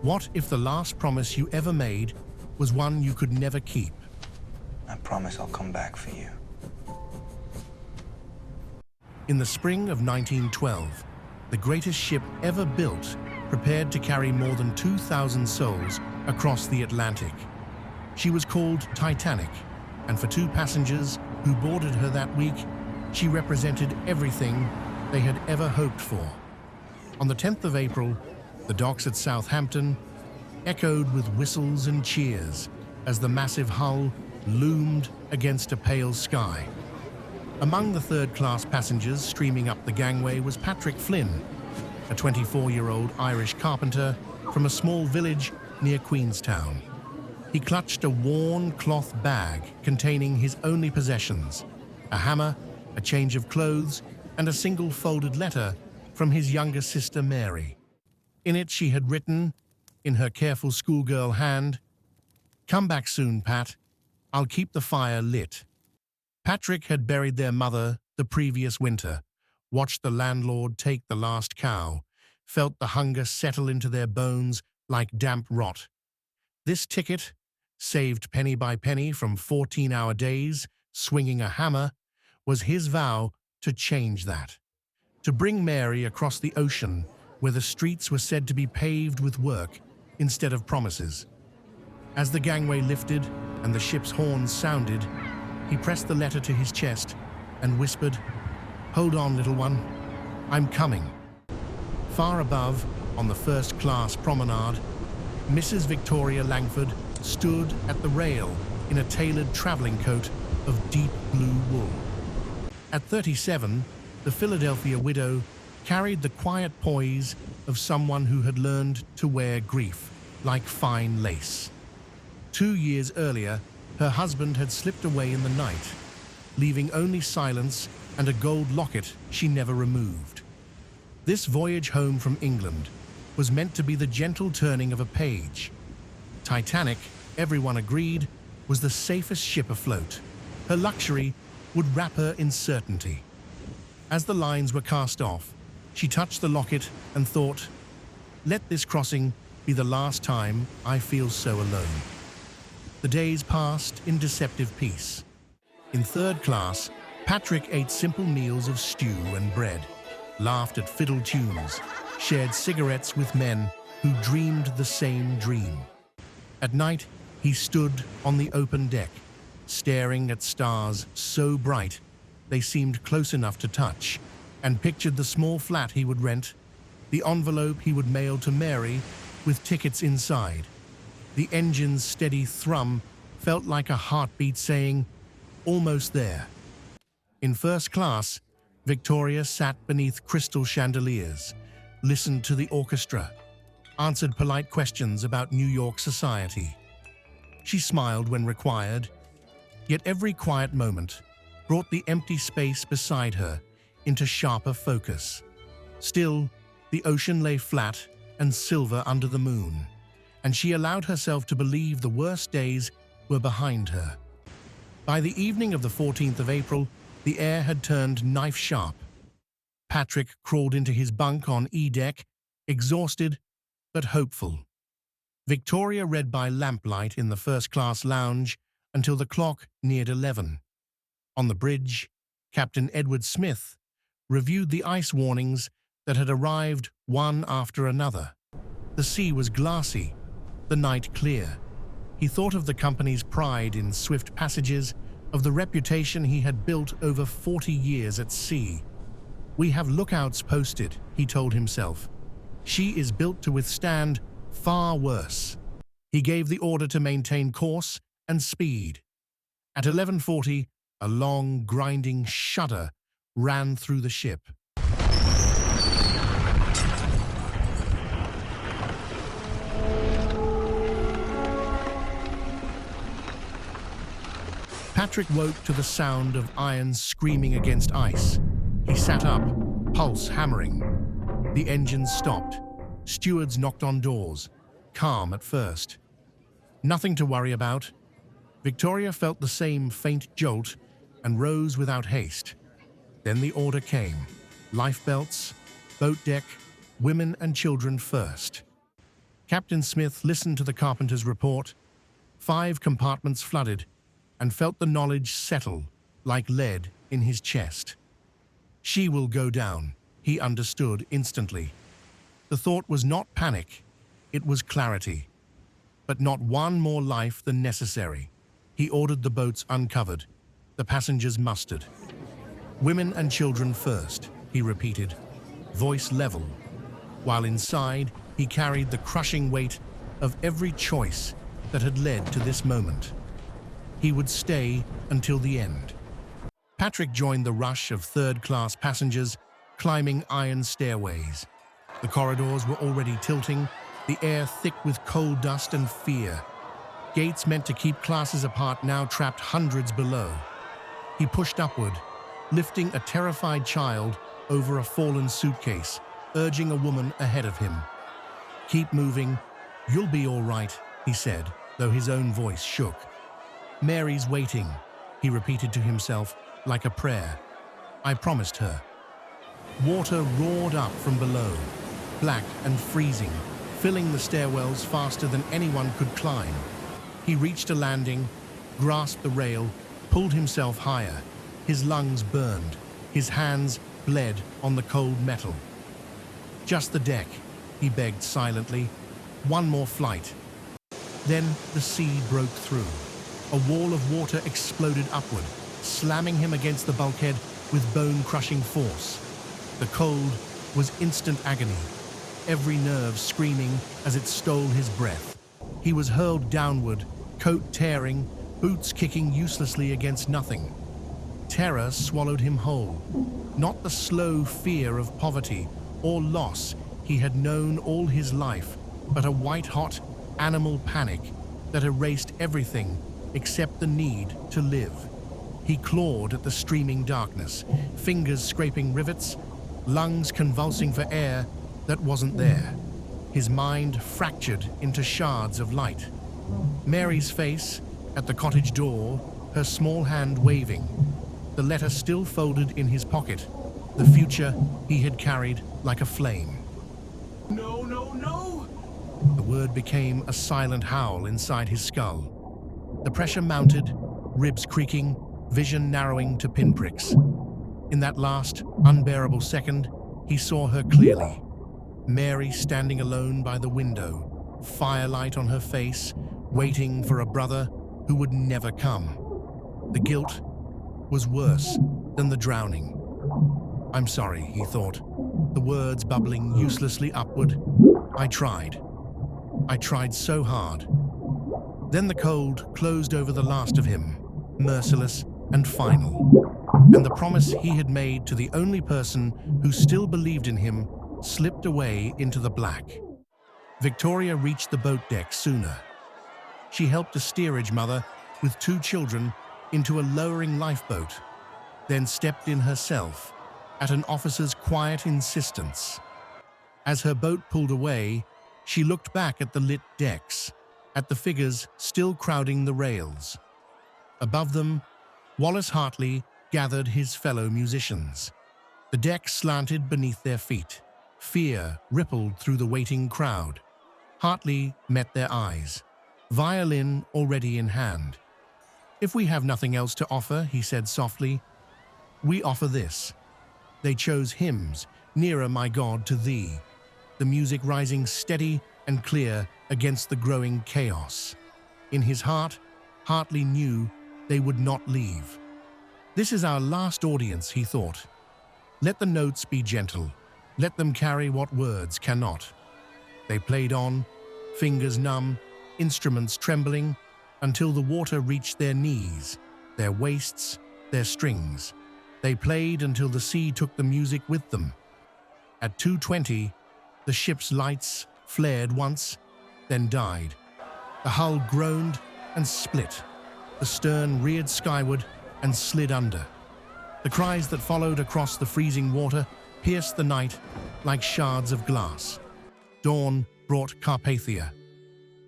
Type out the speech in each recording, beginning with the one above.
What if the last promise you ever made was one you could never keep? I promise I'll come back for you. In the spring of 1912, the greatest ship ever built prepared to carry more than 2,000 souls across the Atlantic. She was called Titanic, and for two passengers who boarded her that week, she represented everything they had ever hoped for. On the 10th of April, the docks at Southampton echoed with whistles and cheers as the massive hull loomed against a pale sky. Among the third-class passengers streaming up the gangway was Patrick Flynn, a 24-year-old Irish carpenter from a small village near Queenstown. He clutched a worn cloth bag containing his only possessions, a hammer, a change of clothes, and a single folded letter from his younger sister Mary. In it she had written, in her careful schoolgirl hand, "Come back soon, Pat. I'll keep the fire lit." Patrick had buried their mother the previous winter, watched the landlord take the last cow, felt the hunger settle into their bones like damp rot. This ticket, saved penny by penny from 14-hour days, swinging a hammer, was his vow to change that. To bring Mary across the ocean where the streets were said to be paved with work instead of promises. As the gangway lifted and the ship's horns sounded, he pressed the letter to his chest and whispered, "Hold on, little one, I'm coming." Far above, on the first-class promenade, Mrs. Victoria Langford stood at the rail in a tailored traveling coat of deep blue wool. At 37, the Philadelphia widow carried the quiet poise of someone who had learned to wear grief like fine lace. 2 years earlier, her husband had slipped away in the night, leaving only silence and a gold locket she never removed. This voyage home from England was meant to be the gentle turning of a page. Titanic, everyone agreed, was the safest ship afloat. Her luxury would wrap her in certainty. As the lines were cast off, she touched the locket and thought, "Let this crossing be the last time I feel so alone." The days passed in deceptive peace. In third class, Patrick ate simple meals of stew and bread, laughed at fiddle tunes, shared cigarettes with men who dreamed the same dream. At night, he stood on the open deck, staring at stars so bright they seemed close enough to touch, and pictured the small flat he would rent, the envelope he would mail to Mary with tickets inside. The engine's steady thrum felt like a heartbeat saying, "Almost there." In first class, Victoria sat beneath crystal chandeliers, listened to the orchestra, answered polite questions about New York society. She smiled when required, yet every quiet moment brought the empty space beside her into sharper focus. Still, the ocean lay flat and silver under the moon, and she allowed herself to believe the worst days were behind her. By the evening of the 14th of April, the air had turned knife-sharp. Patrick crawled into his bunk on E-deck, exhausted but hopeful. Victoria read by lamplight in the first-class lounge until the clock neared 11. On the bridge, Captain Edward Smith reviewed the ice warnings that had arrived one after another. The sea was glassy, the night clear. He thought of the company's pride in swift passages, of the reputation he had built over 40 years at sea. "We have lookouts posted," he told himself. "She is built to withstand far worse." He gave the order to maintain course and speed. At 11:40, a long, grinding shudder ran through the ship. Patrick woke to the sound of iron screaming against ice. He sat up, pulse hammering. The engines stopped. Stewards knocked on doors, calm at first. Nothing to worry about. Victoria felt the same faint jolt and rose without haste. Then the order came. Lifebelts, boat deck, women and children first. Captain Smith listened to the carpenter's report. 5 compartments flooded, and felt the knowledge settle like lead in his chest. She will go down, he understood instantly. The thought was not panic, it was clarity. But not one more life than necessary. He ordered the boats uncovered, the passengers mustered. Women and children first, he repeated, voice level, while inside he carried the crushing weight of every choice that had led to this moment. He would stay until the end. Patrick joined the rush of third-class passengers climbing iron stairways. The corridors were already tilting, the air thick with coal dust and fear. Gates meant to keep classes apart now trapped hundreds below. He pushed upward, lifting a terrified child over a fallen suitcase, urging a woman ahead of him. "Keep moving, you'll be all right," he said, though his own voice shook. "Mary's waiting," he repeated to himself like a prayer. "I promised her." Water roared up from below, black and freezing, filling the stairwells faster than anyone could climb. He reached a landing, grasped the rail, pulled himself higher. His lungs burned, his hands bled on the cold metal. "Just the deck," he begged silently. "One more flight." Then the sea broke through. A wall of water exploded upward, slamming him against the bulkhead with bone-crushing force. The cold was instant agony, every nerve screaming as it stole his breath. He was hurled downward, coat tearing, boots kicking uselessly against nothing. Terror swallowed him whole, not the slow fear of poverty or loss he had known all his life, but a white-hot animal panic that erased everything except the need to live. He clawed at the streaming darkness, fingers scraping rivets, lungs convulsing for air that wasn't there. His mind fractured into shards of light. Mary's face at the cottage door, her small hand waving, the letter still folded in his pocket, the future he had carried like a flame. "No, no, no!" The word became a silent howl inside his skull. The pressure mounted, ribs creaking, vision narrowing to pinpricks. In that last, unbearable second, he saw her clearly. Mary standing alone by the window, firelight on her face, waiting for a brother who would never come. The guilt was worse than the drowning. "I'm sorry," he thought, the words bubbling uselessly upward. I tried so hard." Then the cold closed over the last of him, merciless and final. And the promise he had made to the only person who still believed in him slipped away into the black. Victoria reached the boat deck sooner. She helped a steerage mother with 2 children into a lowering lifeboat, then stepped in herself at an officer's quiet insistence. As her boat pulled away, she looked back at the lit decks, at the figures still crowding the rails. Above them, Wallace Hartley gathered his fellow musicians. The deck slanted beneath their feet. Fear rippled through the waiting crowd. Hartley met their eyes, violin already in hand. "If we have nothing else to offer," he said softly, "we offer this." They chose hymns, "Nearer, My God, to Thee," the music rising steady and clear against the growing chaos. In his heart, Hartley knew they would not leave. "This is our last audience," he thought. "Let the notes be gentle. Let them carry what words cannot." They played on, fingers numb, instruments trembling, until the water reached their knees, their waists, their strings. They played until the sea took the music with them. At 2:20, the ship's lights flared once, then died. The hull groaned and split. The stern reared skyward and slid under. The cries that followed across the freezing water pierced the night like shards of glass. Dawn brought Carpathia.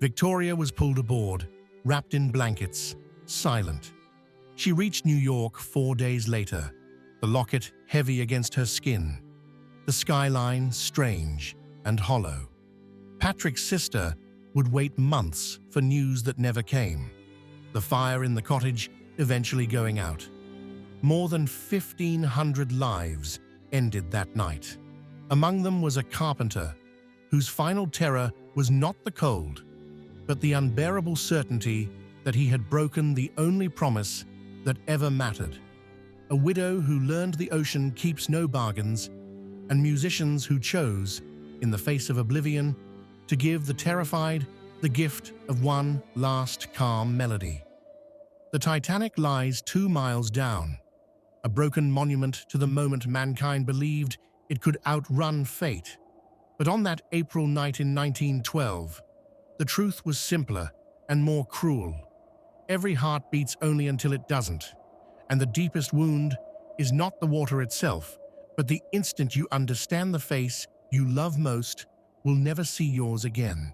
Victoria was pulled aboard, wrapped in blankets, silent. She reached New York 4 days later, the locket heavy against her skin, the skyline strange and hollow. Patrick's sister would wait months for news that never came, the fire in the cottage eventually going out. More than 1,500 lives ended that night. Among them was a carpenter, whose final terror was not the cold, but the unbearable certainty that he had broken the only promise that ever mattered. A widow who learned the ocean keeps no bargains, and musicians who chose, in the face of oblivion, to give the terrified the gift of one last calm melody. The Titanic lies 2 miles down, a broken monument to the moment mankind believed it could outrun fate. But on that April night in 1912, the truth was simpler and more cruel. Every heart beats only until it doesn't, and the deepest wound is not the water itself, but the instant you understand the face you love most will never see yours again.